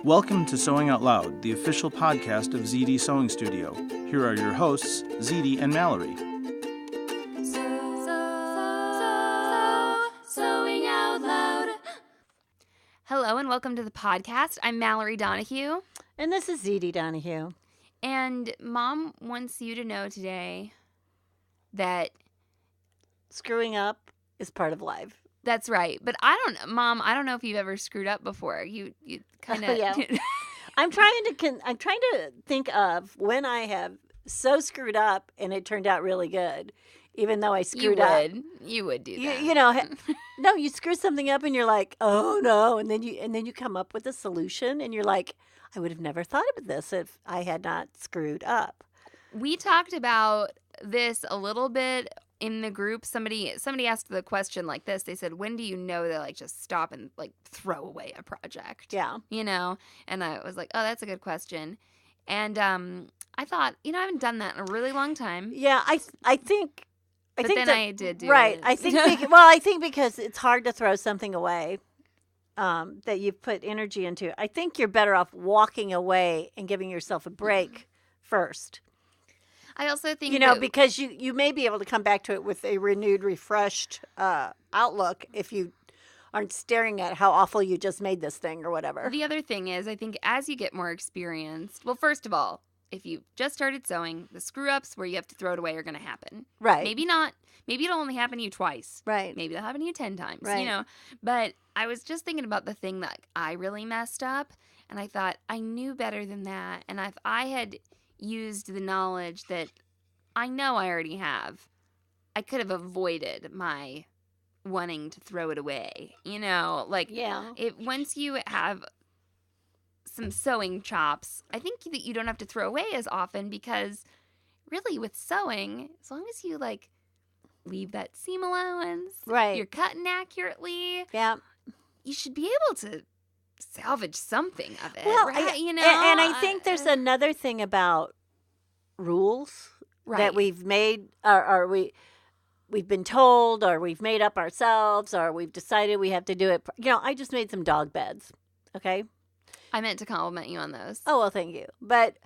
Welcome to Sewing Out Loud, the official podcast of Zede Sewing Studio. Here are your hosts, Zede and Mallory. Sewing Out Loud. Hello and welcome to the podcast. I'm Mallory Donahue. And this is Zede Donahue. And Mom wants you to know today that Screwing up is part of life. that's right. But Mom, I don't know if you've ever screwed up before. You kind of. Yeah. I'm trying to think of when I have so screwed up and it turned out really good, even though I screwed up. You would do that. No, you screw something up and you're like, oh no, and then you come up with a solution and you're like, I would have never thought of this if I had not screwed up. We talked about this a little bit in the group. Somebody asked the question like this. They said, when do you know to just stop and throw away a project? Yeah. And I was like, oh, that's a good question. And I thought, I haven't done that in a really long time. Yeah, I think I did do right. it. I think because it's hard to throw something away that you've put energy into. I think you're better off walking away and giving yourself a break first. I also think because you may be able to come back to it with a renewed, refreshed outlook if you aren't staring at how awful you just made this thing or whatever. The other thing is, I think as you get more experienced, well, first of all, if you just started sewing, the screw-ups where you have to throw it away are going to happen. Right. Maybe not. Maybe it'll only happen to you twice. Right. Maybe it'll happen to you 10 times. Right. But I was just thinking about the thing that I really messed up, and I thought I knew better than that. And if I had used the knowledge that I know I already have, I could have avoided my wanting to throw it away. Yeah. Once you have some sewing chops, I think that you don't have to throw away as often, because really with sewing, as long as you leave that seam allowance, right, you're cutting accurately, yeah, you should be able to salvage something of it. Well, right? and I think there's another thing about rules that we've made, or we've been told, or we've made up ourselves, or we've decided we have to do it. I just made some dog beds. Okay. I meant to compliment you on those. Oh, well, thank you. But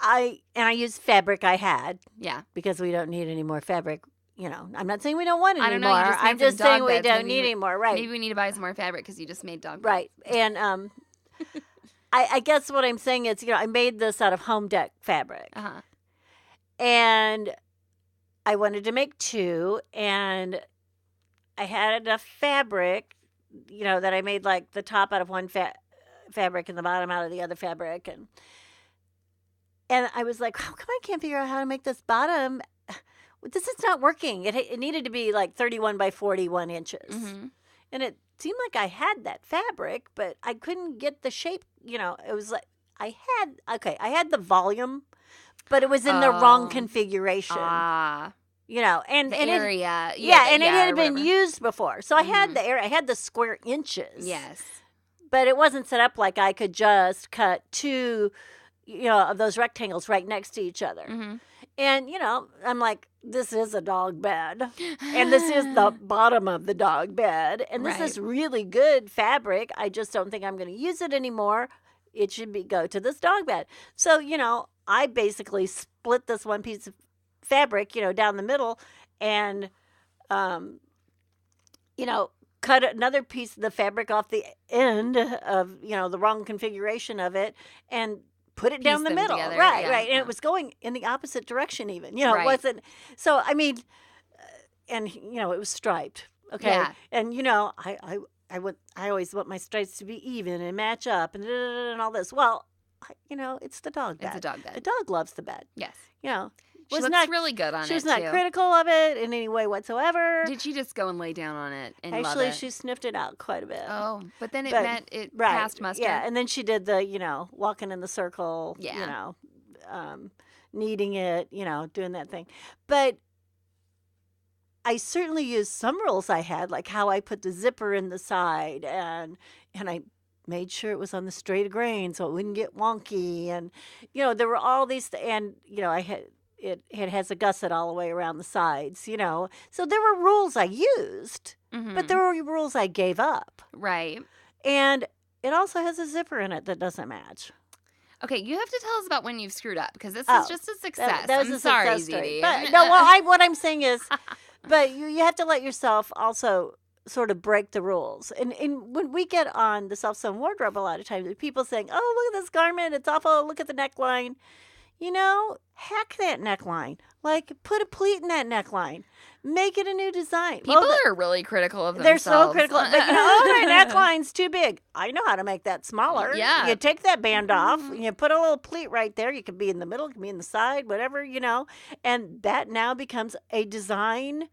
I used fabric I had. Yeah. Because we don't need any more fabric. I'm not saying we don't want it anymore. I'm just saying we don't need any more. Right. Maybe we need to buy some more fabric because you just made dog beds. Right. And I guess what I'm saying is, I made this out of home deck fabric. Uh-huh. And I wanted to make two, and I had enough fabric, that I made the top out of one fabric and the bottom out of the other fabric. And I was like, how come I can't figure out how to make this bottom? This is not working. It needed to be 31 by 41 inches. Mm-hmm. And it seemed like I had that fabric, but I couldn't get the shape. It was I had the volume, but it was in the wrong configuration. And the area. It had been used before. So I had the area. I had the square inches. Yes. But it wasn't set up like I could just cut two, of those rectangles right next to each other. Mm-hmm. And, I'm like, this is a dog bed. And this is the bottom of the dog bed. And this is really good fabric. I just don't think I'm going to use it anymore. It should go to this dog bed. So, I basically split this one piece of fabric, down the middle, and, cut another piece of the fabric off the end of, the wrong configuration of it, and put it down the middle. Together. Right. Yeah. And it was going in the opposite direction even. It Right. wasn't. So, I mean, and, it was striped. Okay. Yeah. And, I always want my stripes to be even and match up and all this. Well, it's the dog bed. It's a dog bed. The dog loves the bed. Yes. She looks really good on it, She was not too. critical of it in any way whatsoever. Did she just go and lay down on it and love Actually, it? she sniffed it out quite a bit. Oh, but then it passed muster. Yeah, and then she did the, walking in the circle, kneading it, doing that thing. But I certainly used some rules I had, like how I put the zipper in the side, and I made sure it was on the straight of grain so it wouldn't get wonky. And, there were all these, and, I had, it has a gusset all the way around the sides, So there were rules I used, but there were rules I gave up. Right. And it also has a zipper in it that doesn't match. Okay, you have to tell us about when you've screwed up because this Oh, is just a success. That was I'm a sorry, success story. Zede. But no, well, what I'm saying is, but you have to let yourself also sort of break the rules. And when we get on the self-sewn wardrobe, a lot of times, people saying, "Oh, look at this garment. It's awful. Look at the neckline." Hack that neckline. Like, put a pleat in that neckline. Make it a new design. People are really critical of They're themselves. so critical. But, that neckline's too big. I know how to make that smaller. Yeah. You take that band off. You put a little pleat right there. You can be in the middle. You can be in the side, whatever, And that now becomes a design,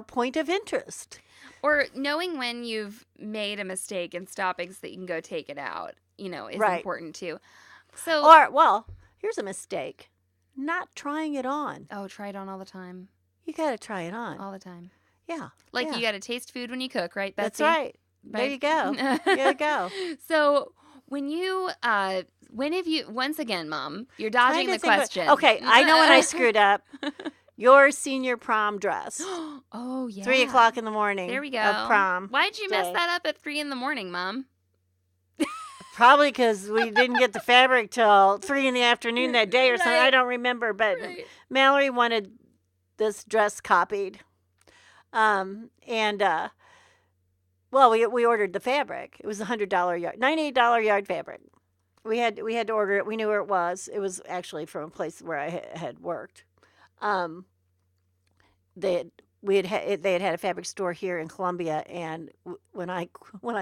point of interest. Or knowing when you've made a mistake and stopping so that you can go take it out, is Right. important too. So, here's a mistake. Not trying it on. oh, try it on all the time. You got to try it on. All the time. Yeah. Like yeah. you got to taste food when you cook, right, That's Betsy? right. There you go. There you go. So when have you, once again, Mom, you're dodging the question. Okay, I know when I screwed up. Your senior prom dress. Oh, yeah. 3 o'clock in the morning. There we go. Of prom. Why'd you mess day. that up at 3 in the morning, Mom? Probably because we didn't get the fabric till 3 in the afternoon that day or something. Right. I don't remember, but Right. Mallory wanted this dress copied. We ordered the fabric. It was $100 yard, $98 yard fabric. We had to order it. We knew where it was. It was actually from a place where I had worked. They had a fabric store here in Columbia, and when I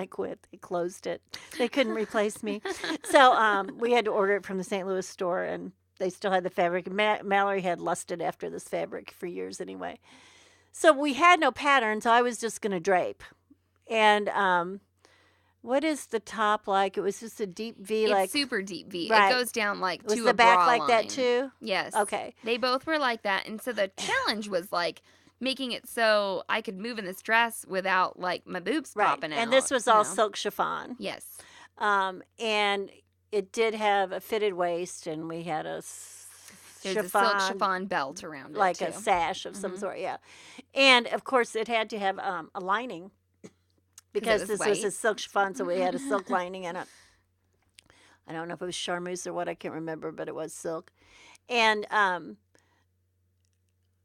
quit, they closed it. They couldn't replace me, so we had to order it from the St. Louis store, and they still had the fabric. Mallory had lusted after this fabric for years anyway, so we had no pattern. So I was just going to drape, and what is the top like? It was just a deep V, It's super deep V. Right. It goes down like was to the a back bra like line. that too? Yes. Okay. They both were like that, and so the challenge was like making it so I could move in this dress without like my boobs popping out. And this was all silk chiffon. Yes. And it did have a fitted waist, and we had a There's a silk chiffon belt around it, like too. a sash of some sort, yeah. And of course, it had to have a lining because was this was white. a silk chiffon, so we had a silk lining in it. I don't know if it was charmeuse or what, I can't remember, but it was silk. And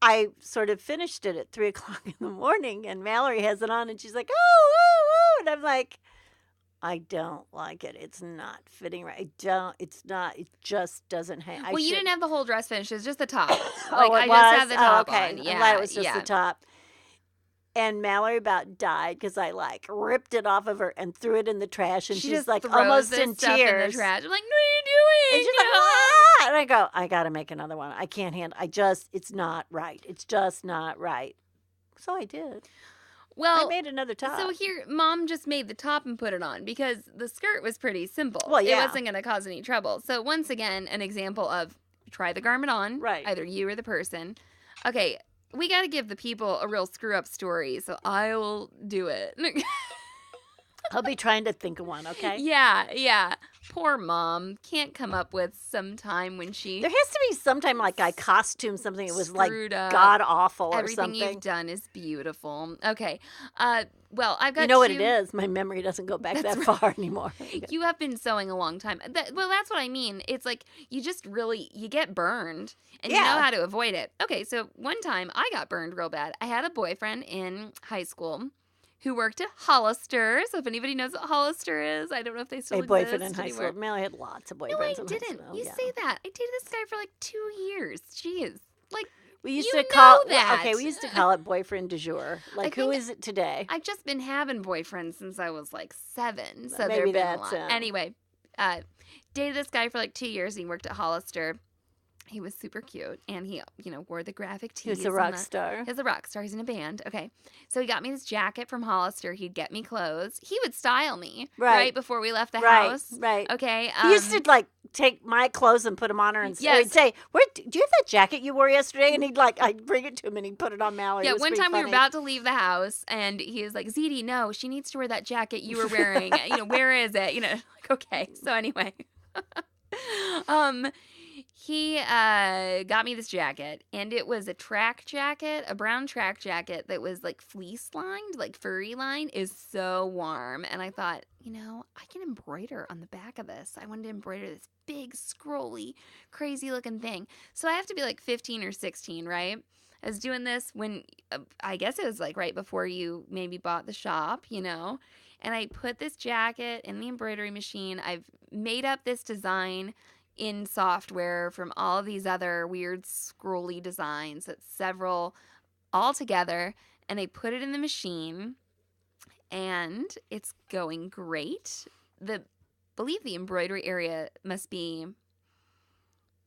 I sort of finished it at 3 o'clock in the morning, and Mallory has it on, and she's like, oh, and I'm like, I don't like it. It's not fitting right. It just doesn't hang. Well, you didn't have the whole dress finished. It was just the top. Oh, I it just had was? the top okay. on. I'm Yeah, glad it was just yeah. the top. And Mallory about died because I like ripped it off of her and threw it in the trash, and She she's just like throws almost this in stuff tears. in the trash. I'm like, what are you doing? And she's like, ah! And I go, I got to make another one. I can't handle. It's not right. It's just not right. So I did. Well, I made another top. So here, Mom just made the top and put it on because the skirt was pretty simple. Well, yeah. It wasn't going to cause any trouble. So once again, an example of try the garment on. Right. Either you or the person. Okay, we got to give the people a real screw-up story, so I'll do it. I'll be trying to think of one, okay? Yeah. Poor Mom can't come up with some time when she There has to be sometime like I costumed something that was like screwed up. god awful or Everything something. you've done is beautiful. Okay. Well, I've got You know what it is? My memory doesn't go back That's that far anymore. You have been sewing a long time. Well, that's what I mean. It's like you just you get burned and you know Yeah. how to avoid it. Okay, so one time I got burned real bad. I had a boyfriend in high school who worked at Hollister. So if anybody knows what Hollister is, I don't know if they still A exist boyfriend in high anymore. school. Mel had lots of boyfriends. No, I in high didn't. school. You Yeah. say that. I dated this guy for like 2 years. Jeez. Like, We used You to call know that. Okay, we used to call it boyfriend du jour. Like who think- is it today? I've just been having boyfriends since I was like 7. So Maybe there've been a that's, lot. Anyway, dated this guy for like 2 years. And he worked at Hollister. He was super cute, and he, wore the graphic tees. He was a and rock the- star. He's a rock star. He's in a band. Okay, so he got me this jacket from Hollister. He'd get me clothes. He would style me Right. before we left the Right, house. right. Okay. He used to like take my clothes and put them on her, and Yes. he'd say, "Where do you have that jacket you wore yesterday?" And I'd bring it to him, and he'd put it on Mallory. Yeah, It was one pretty time we were funny. about to leave the house, and he was like, "Zede, no, she needs to wear that jacket you were wearing. Where is it? Like, okay." So anyway, he got me this jacket, and it was a track jacket, a brown track jacket that was like fleece lined, like furry lined, is so warm. And I thought, I can embroider on the back of this. I wanted to embroider this big, scrolly, crazy looking thing. So I have to be like 15 or 16, right? I was doing this when, I guess it was like right before you maybe bought the shop, and I put this jacket in the embroidery machine. I've made up this design in software from all of these other weird scrolly designs. It's several all together, and I put it in the machine, and it's going great. Believe the embroidery area must be,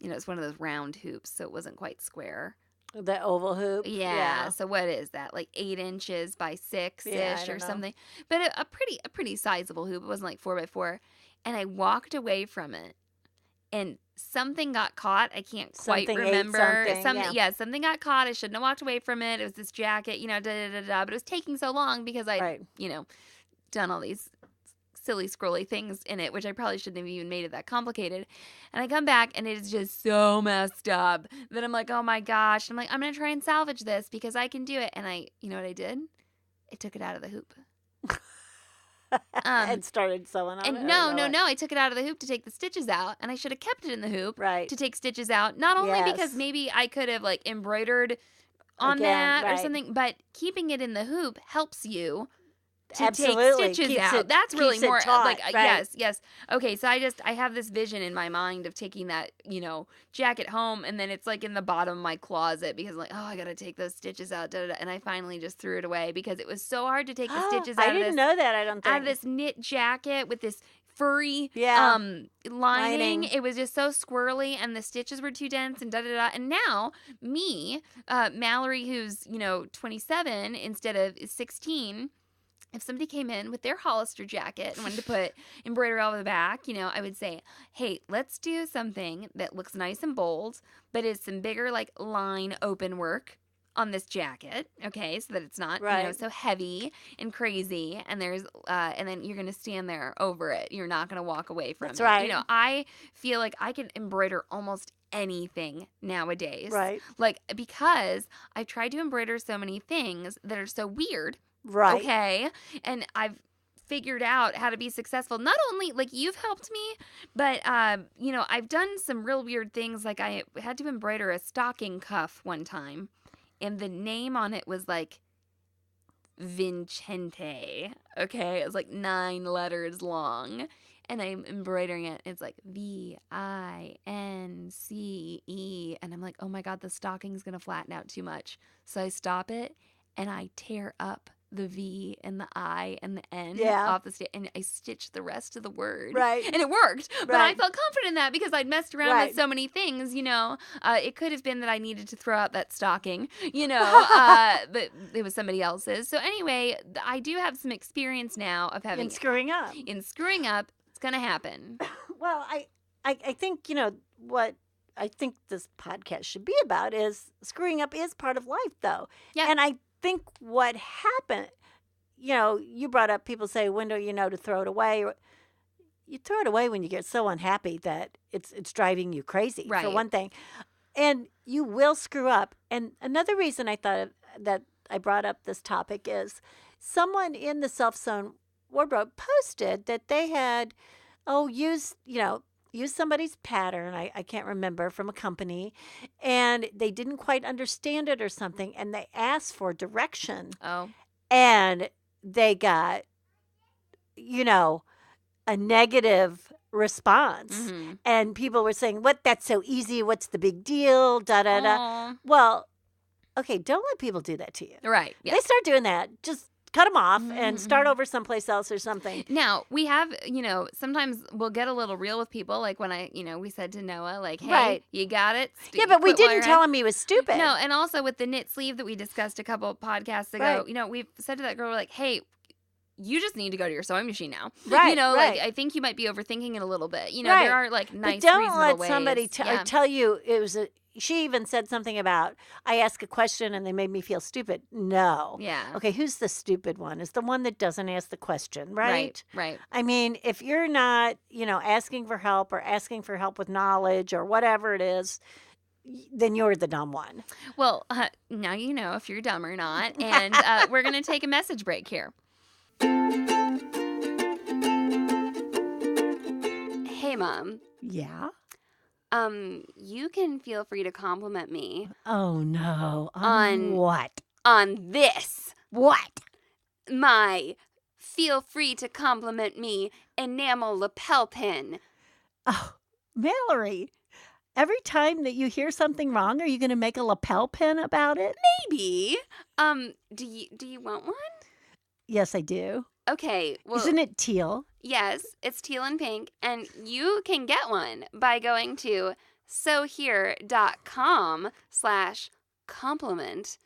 it's one of those round hoops, so it wasn't quite square. The oval hoop. Yeah. So what is that? Like 8 inches by 6-ish or something. But a pretty sizable hoop. It wasn't like 4x4. And I walked away from it, and something got caught. I can't quite remember. Something got caught. I shouldn't have walked away from it. It was this jacket, but it was taking so long because I'd done all these silly scrolly things in it, which I probably shouldn't have even made it that complicated. And I come back, and it is just so messed up that I'm like, oh my gosh. I'm like, I'm going to try and salvage this because I can do it. And you know what I did? I took it out of the hoop. And started sewing on it? No. I took it out of the hoop to take the stitches out, and I should have kept it in the hoop to take stitches out. Not only because maybe I could have like embroidered on that or something, but keeping it in the hoop helps you to take stitches out. That's really more taut, yes. Okay, so I have this vision in my mind of taking that, jacket home, and then it's like in the bottom of my closet because I'm like, oh, I got to take those stitches out, and I finally just threw it away because it was so hard to take the stitches out. I didn't know that, I don't think. Out of this knit jacket with this furry lining. It was just so squirrely, and the stitches were too dense, and And now me, Mallory, who's 27 instead of 16. If somebody came in with their Hollister jacket and wanted to put embroidery all over the back, I would say, hey, let's do something that looks nice and bold, but is some bigger like line open work on this jacket, okay, so that it's not so heavy and crazy, and there's and then you're gonna stand there over it. You're not gonna walk away from it. That's right. I feel like I can embroider almost anything nowadays, right? Like because I've tried to embroider so many things that are so weird. Right. Okay. And I've figured out how to be successful. Not only like you've helped me, but I've done some real weird things. Like I had to embroider a stocking cuff one time, and the name on it was like Vincente. Okay. It was like 9 letters long. And I'm embroidering it. It's like VINCE. And I'm like, oh my God, the stocking's going to flatten out too much. So I stop it, and I tear up the V and the I and the N off the and I stitched the rest of the word. Right. And it worked. But I felt confident in that because I'd messed around with so many things, It could have been that I needed to throw out that stocking, but it was somebody else's. So anyway, I do have some experience now of having... In screwing up. It's going to happen. Well, I think, what I think this podcast should be about is screwing up is part of life, though. Yeah. And I think what happened, you brought up people say, when do you know to throw it away? You throw it away when you get so unhappy that it's driving you crazy, for one thing. And you will screw up. And another reason I thought that I brought up this topic is someone in the Self-Sewn Wardrobe posted that they had, used somebody's pattern, I can't remember, from a company, and they didn't quite understand it or something, and they asked for direction. Oh. And they got, a negative response. Mm-hmm. And people were saying, that's so easy, what's the big deal, da-da-da. Well, okay, don't let people do that to you. Right. Yeah. They start doing that, just cut them off and start over someplace else or something. Now, we have, sometimes we'll get a little real with people. Like when we said to Noah, like, hey, you got it. Yeah, but we didn't tell him he was stupid. No, and also with the knit sleeve that we discussed a couple podcasts ago, we've said to that girl, we're like, hey, you just need to go to your sewing machine now. Right, like, I think you might be overthinking it a little bit. There are like nice, but don't reasonable let ways. Somebody tell you it was she even said something about, I asked a question and they made me feel stupid. No. Yeah. Okay, who's the stupid one? Is the one that doesn't ask the question, right? Right. I mean, if you're not, asking for help or asking for help with knowledge or whatever it is, then you're the dumb one. Well, now you know if you're dumb or not. And we're going to take a message break here. Hey, Mom. Yeah? You can feel free to compliment me Oh, no. On- what? on this. What? My feel free to compliment me enamel lapel pin. Oh, Mallory, every time that you hear something wrong, are you going to make a lapel pin about it? Maybe. Do you want one? Yes, I do. Okay, well, Isn't it teal? yes, it's teal and pink, and you can get one by going to sohere.com/compliment.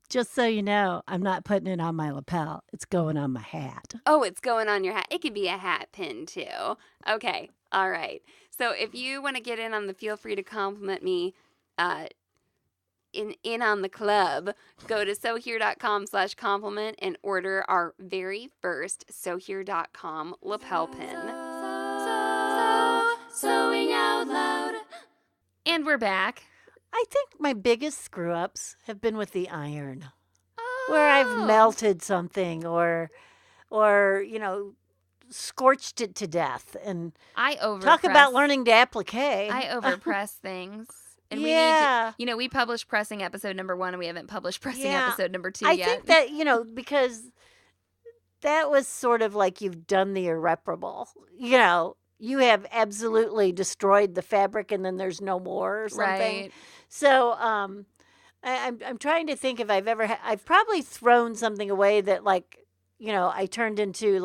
Just so you know, I'm not putting it on my lapel. It's going on my hat. Oh, it's going on your hat. It could be a hat pin, too. Okay, all right. So if you want to get in on the feel free to compliment me in on the club, go to sohere.com/compliment and order our very first sohere.com lapel pin. Sewing out loud. And we're back. I think my biggest screw-ups have been with the iron, where I've melted something or scorched it to death. And I overpress. talk about learning to applique. I overpress things. And yeah. we need to, we published pressing episode number 1 and we haven't published pressing episode number 2 I yet. think that, because that was sort of like you've done the irreparable. You have absolutely destroyed the fabric and then there's no more or something. Right. So I'm trying to think if I've ever I've probably thrown something away that I turned into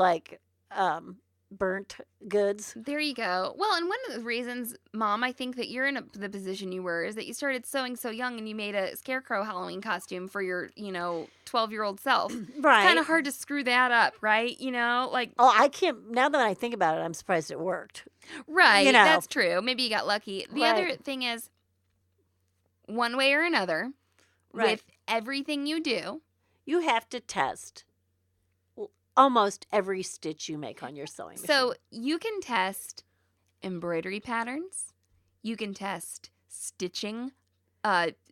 burnt goods. There you go. Well, and one of the reasons, Mom, I think that you're in the position you were is that you started sewing so young and you made a scarecrow Halloween costume for your, 12-year-old self. Right. It's kind of hard to screw that up, right? Oh, I can't. Now that I think about it, I'm surprised it worked. Right. That's true. Maybe you got lucky. The Right. other thing is, one way or another, Right. with everything you do, You have to test almost every stitch you make on your sewing machine. so you can test embroidery patterns, you can test stitching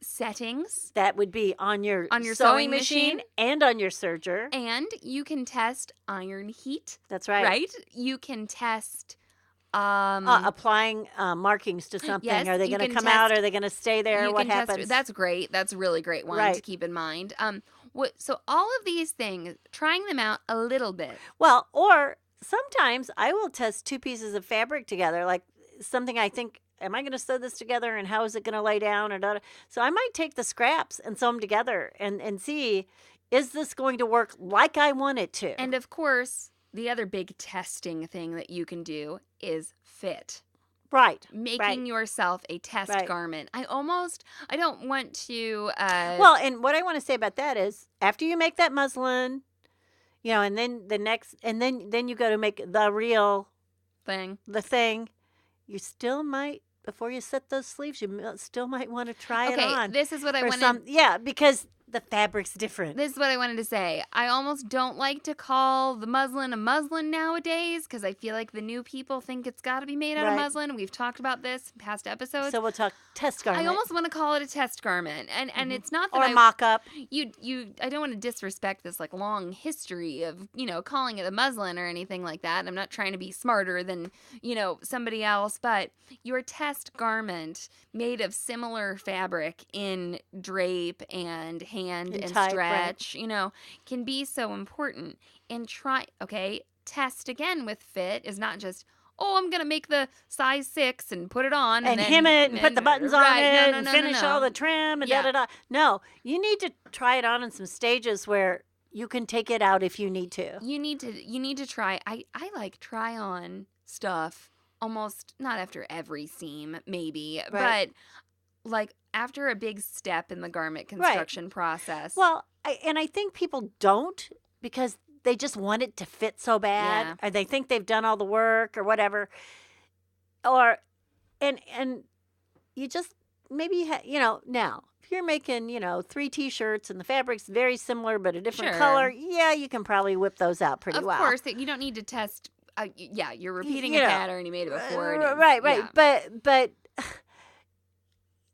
settings, that would be on your sewing machine and on your serger. and you can test iron heat, That's right. right? You can test Applying markings to something. yes, Are they you going to can come out? test- Are they going to stay there? you What can test- happens? that's great. That's a really great one to Right. keep in mind. So all of these things, trying them out a little bit. Well, or sometimes I will test two pieces of fabric together, like something I think, am I going to sew this together and how is it going to lay down? So I might take the scraps and sew them together and see, is this going to work like I want it to? And of course, the other big testing thing that you can do is fit. Right. Making yourself a test Right. garment. I don't want to. Well, and what I want to say about that is after you make that muslin, and then then you go to make the real thing. the thing, you still might, before you set those sleeves, you still might want to try it Okay, on. this is what I or wanted. because the fabric's different. This is what I wanted to say. I almost don't like to call the muslin a muslin nowadays because I feel like the new people think it's got to be made out of Right. muslin. We've talked about this in past episodes. So we'll talk test garment. I almost want to call it a test garment, and it's not that or I mock-up. I don't want to disrespect this long history of calling it a muslin or anything like that. I'm not trying to be smarter than somebody else, but your test garment made of similar fabric in drape and hand And and type, right. stretch, can be so important. And test again with fit is not just, oh, I'm going to make the size 6 and put it on. And then, hem it and put the buttons on right. it No, and no, finish no. all the trim and Yeah. da-da-da. No, you need to try it on in some stages where you can take it out if you need to. You need to try. I like try on stuff almost not after every seam, maybe, Right. but after a big step in the garment construction process. Well, I think people don't because they just want it to fit so bad, Yeah. or they think they've done all the work or whatever, or and you just maybe now if you're making 3 t-shirts and the fabric's very similar but a different Sure. color, yeah, you can probably whip those out pretty of well. course, you don't need to test. You're repeating you a know, pattern you made it before. Right. Yeah. But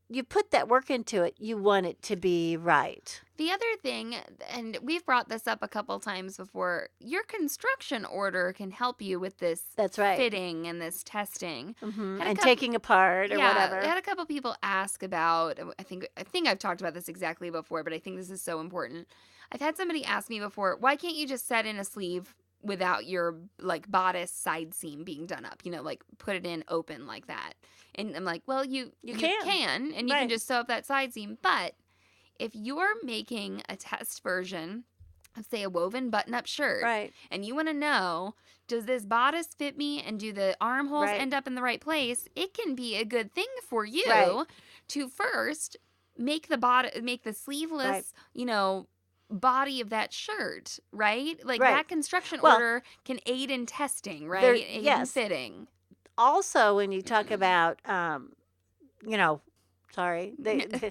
you put that work into it, you want it to be right. The other thing, and we've brought this up a couple times before, your construction order can help you with this That's right. fitting and this testing. And taking apart or whatever. I had a couple people ask about, I think I've talked about this exactly before, but I think this is so important. I've had somebody ask me before, why can't you just set in a sleeve without your like bodice side seam being done up? Like put it in open like that. And I'm like, well, you can, and you can just sew up that side seam, but if you're making a test version of, say, a woven button-up shirt, and you want to know, does this bodice fit me and do the armholes end up in the right place, it can be a good thing for you to first make the sleeveless, body of that shirt, right? Like that construction order can aid in testing, right? Aid in fitting. Also, when you talk about, the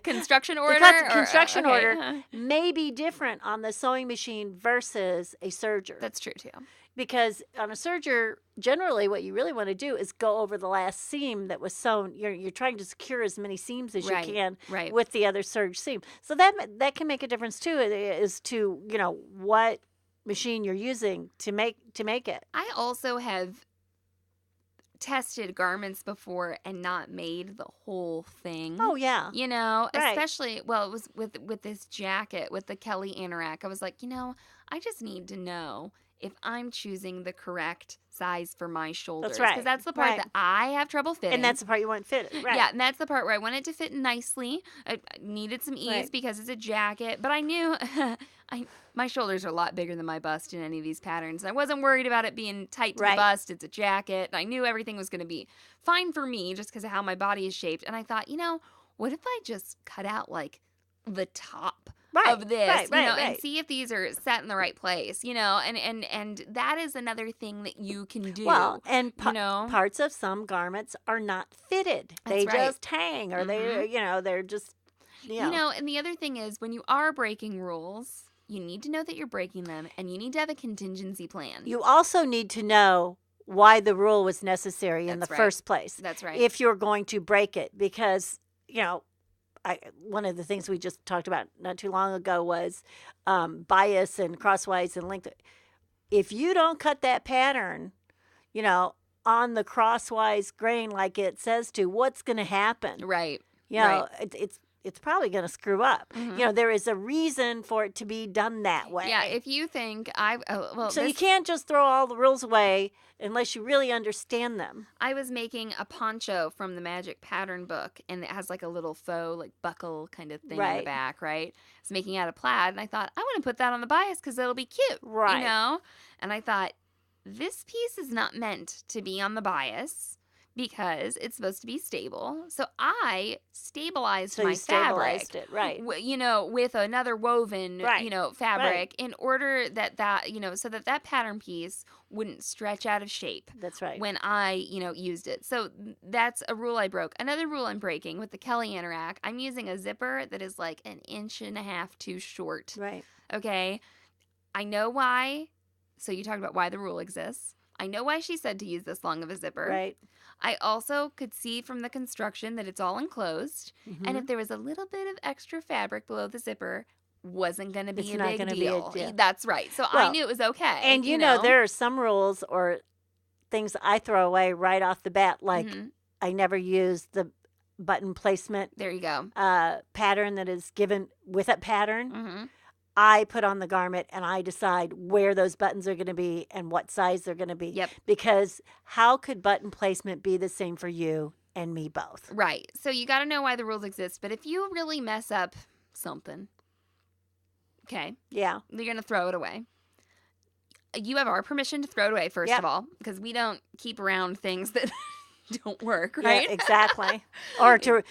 construction order? The construction order may be different on the sewing machine versus a serger. That's true, too. Because on a serger, generally what you really want to do is go over the last seam that was sewn. You're trying to secure as many seams as you can with the other serge seam. So that can make a difference, too, as to, what machine you're using to make it. I also have tested garments before and not made the whole thing. Oh yeah. Especially it was with this jacket with the Kelly anorak. I was like, I just need to know if I'm choosing the correct size for my shoulders. That's right. Because that's the part that I have trouble fitting. And that's the part you want fitted. Right. Yeah, and that's the part where I want it to fit nicely. I needed some ease because it's a jacket, but I knew my shoulders are a lot bigger than my bust in any of these patterns. I wasn't worried about it being tight to the bust. It's a jacket. I knew everything was going to be fine for me just because of how my body is shaped. And I thought, what if I just cut out like the top of this, and see if these are set in the right place, and that is another thing that you can do. Well, and parts of some garments are not fitted. They just hang, or they're just, and the other thing is when you are breaking rules, you need to know that you're breaking them, and you need to have a contingency plan. You also need to know why the rule was necessary in the first place. That's right. If you're going to break it, because, one of the things we just talked about not too long ago was bias and crosswise and length. If you don't cut that pattern, on the crosswise grain like it says to, what's going to happen? Right. It's probably going to screw up. There is a reason for it to be done that way. Yeah, if you think you can't just throw all the rules away unless you really understand them. I was making a poncho from the Magic Pattern book, and it has like a little faux like buckle kind of thing in the back, right? I was making out of plaid, and I thought, I want to put that on the bias because it'll be cute, right? And I thought, this piece is not meant to be on the bias because it's supposed to be stable. So I stabilized my fabric, with another woven, fabric in order that so that pattern piece wouldn't stretch out of shape. That's right. When I, used it. So that's a rule I broke. Another rule I'm breaking with the Kelly anorak, I'm using a zipper that is like 1.5 inches too short. Right. Okay. I know why. So you talked about why the rule exists. I know why she said to use this long of a zipper. Right. I also could see from the construction that it's all enclosed. And if there was a little bit of extra fabric below the zipper, wasn't going to be a big deal. That's right. So I knew it was okay. And there are some rules or things I throw away right off the bat. Like I never use the button placement. There you go. Pattern that is given with a pattern. I put on the garment and I decide where those buttons are going to be and what size they're going to be. Yep. Because how could button placement be the same for you and me both? Right. So you got to know why the rules exist. But if you really mess up something, okay. Yeah. You're going to throw it away. You have our permission to throw it away, first of all, because we don't keep around things that don't work, right? Yeah, exactly. Or to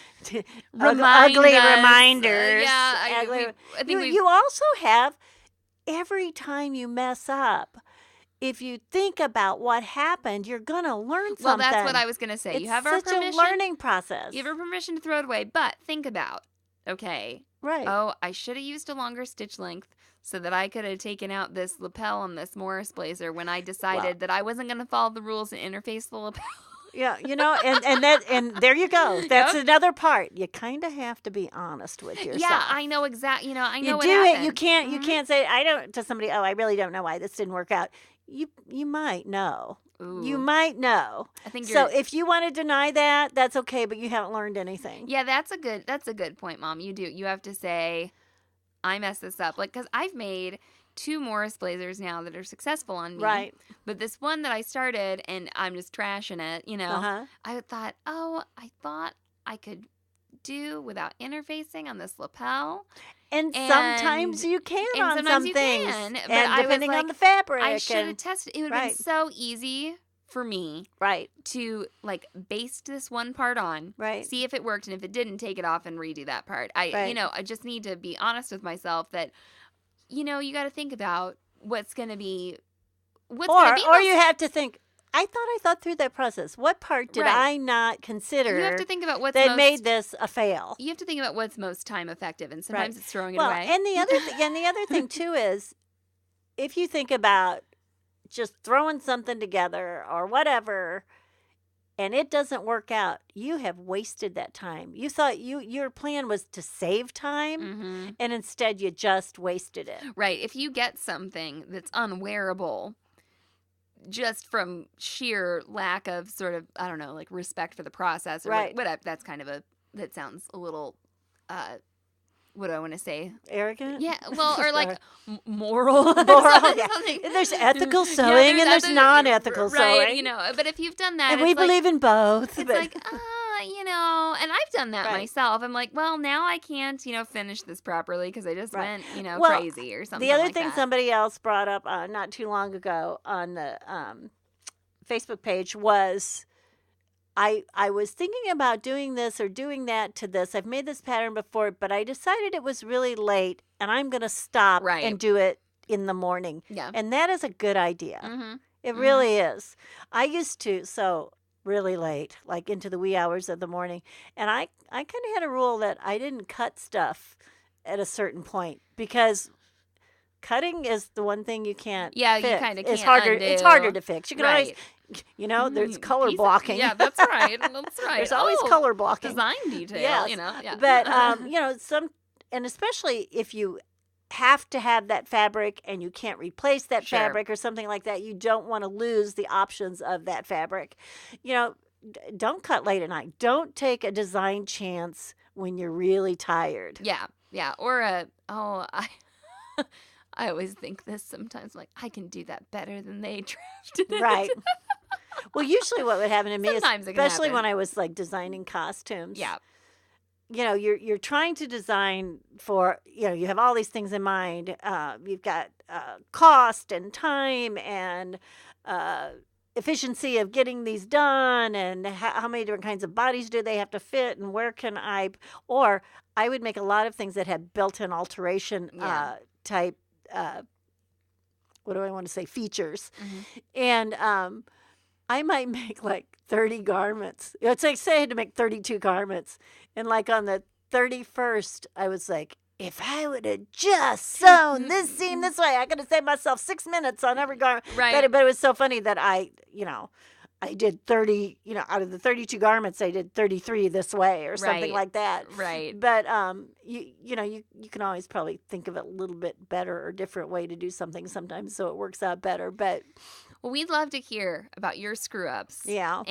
remind ugly us, reminders. I think you also have, every time you mess up, if you think about what happened, you're going to learn something. Well, that's what I was going to say. It's you have our permission. such a learning process. You have our permission to throw it away, but think about, okay. Right. Oh, I should have used a longer stitch length so that I could have taken out this lapel on this Morris blazer when I decided that I wasn't going to follow the rules and interface the lapel. Yeah, and there you go. That's another part. You kind of have to be honest with yourself. Yeah, I know exactly. I know You what do happened. it. You can't say to somebody. Oh, I really don't know why this didn't work out. You might know. Ooh. You might know. I think so. If you want to deny that, that's okay. But you haven't learned anything. Yeah, that's a good point, Mom. You have to say, I messed this up. Like, because I've made 2 Morris blazers now that are successful on me. Right. But this one that I started and I'm just trashing it, I thought, I thought I could do without interfacing on this lapel. And sometimes you can on some things. But and depending on the fabric. I should have tested. It would have been so easy for me to like baste this one part on, see if it worked, and if it didn't, take it off and redo that part. I just need to be honest with myself that you got to think about what's going to be or you have to think, I thought through that process. What part did I not consider? You have to think about what's that made this a fail. You have to think about what's most time effective, and sometimes it's throwing it away. And the other thing too is, if you think about just throwing something together or whatever, and it doesn't work out, you have wasted that time. You thought your plan was to save time, and instead you just wasted it. Right. If you get something that's unwearable, just from sheer lack of sort of, I don't know, like respect for the process or whatever, that's kind of that sounds a little, what do I want to say? Arrogant? Yeah, well, or like moral. Yeah. There's ethical sewing and there's non-ethical sewing. But if you've done that, and we believe in both. It's like, and I've done that myself. I'm like, well, now I can't, finish this properly because I just went, crazy or something. The other like thing that. Somebody else brought up not too long ago on the Facebook page was, I was thinking about doing this or doing that to this. I've made this pattern before, but I decided it was really late, and I'm going to stop and do it in the morning. Yeah. And that is a good idea. Mm-hmm. It really is. I used to sew really late, like into the wee hours of the morning. And I kind of had a rule that I didn't cut stuff at a certain point, because cutting is the one thing you can't fix. You kind of can't undo. It's harder to fix. You can always, there's color blocking. Yeah, that's right. That's right. There's always color blocking. Design detail, Yeah. But, and especially if you have to have that fabric and you can't replace that fabric or something like that, you don't want to lose the options of that fabric. Don't cut late at night. Don't take a design chance when you're really tired. Yeah. Or I always think this sometimes, like, I can do that better than they drafted it. Right. Well, usually what would happen to me, Sometimes especially when I was like designing costumes. Yeah. You're trying to design for, you have all these things in mind. You've got cost and time and efficiency of getting these done, and how many different kinds of bodies do they have to fit, and where can I would make a lot of things that had built-in alteration type, what do I want to say, features. And I might make like 30 garments. It's like, say I had to make 32 garments. And like on the 31st, I was like, if I would have just sewn this seam this way, I could have saved myself 6 minutes on every garment. Right. But it was so funny that I did 30, out of the 32 garments, I did 33 this way or something like that. Right. But, you can always probably think of a little bit better or different way to do something sometimes, so it works out better. But well, we'd love to hear about your screw-ups. Yeah.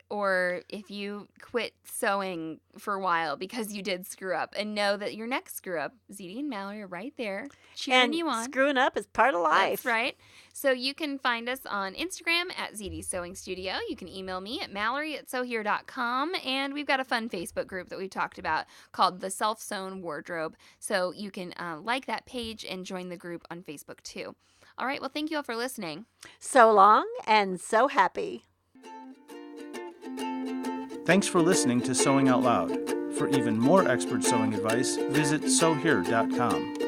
Or if you quit sewing for a while because you did screw up, and know that your next screw up, Zede and Mallory are right there cheering you on. Screwing up is part of life. That's right. So you can find us on Instagram at Zede Sewing Studio. You can email me at mallory@sewhere.com. And we've got a fun Facebook group that we've talked about called The Self-Sewn Wardrobe. So you can like that page and join the group on Facebook too. All right. Well, thank you all for listening. So long and so happy. Thanks for listening to Sewing Out Loud. For even more expert sewing advice, visit sewhere.com.